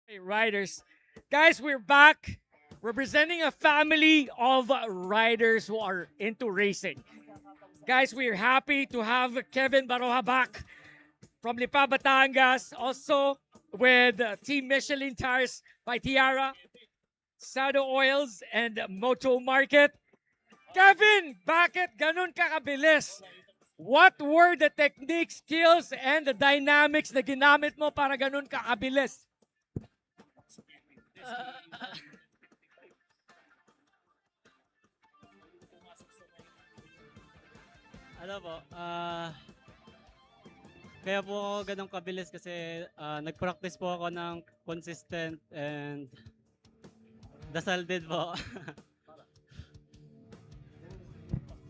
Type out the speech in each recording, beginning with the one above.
Hey, riders. Guys, we're back representing a family of riders who are into racing. Guys, we're happy to have Kevin Baroja back from Lipa, Batangas, also with Team Michelin Tires by Tiara, Sado Oils, and Moto Market. Kevin, bakit ganun ka kabilis? What were the techniques, skills, and the dynamics na ginamit mo para ganun ka kabilis? Ano po, kaya po ako ganun kabilis kasi nag-practice po ako ng consistent and dasal din po.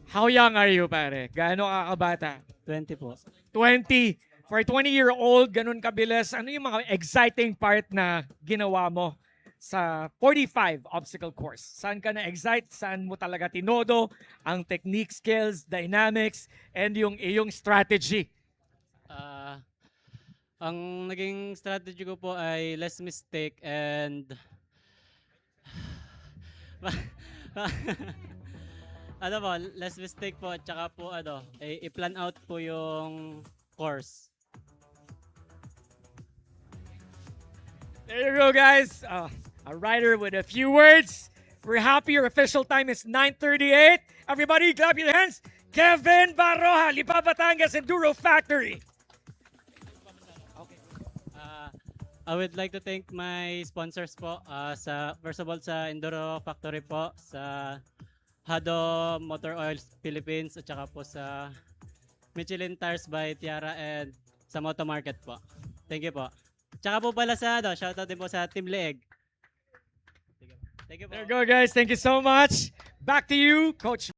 How young are you, pare? Gaano ka kabata? 20 po. 20. For a 20-year-old, ganun kabilis. Ano yung mga exciting part na ginawa mo sa 45 obstacle course? Saan ka na-excite? Saan mo talaga tinodo ang technique, skills, dynamics, and yung iyong strategy? Ah, ang naging strategy ko po ay less mistake and ano po, less mistake po at saka po i-plan out po yung course. There you go, guys. A rider with a few words. We're happy your official time is 9:38. Everybody, clap your hands. Kevin Baroja, Lipa Batangas Enduro Factory. Uh, I would like to thank my sponsors po sa first of all sa Enduro Factory po, sa Hado Motor Oils Philippines at saka po sa Michelin Tires by Tiara and sa Moto Market po. Thank you po. Tsaka po pala sa shoutout din po sa Team Leeg. Thank you po. There you go, guys. Thank you so much. Back to you, Coach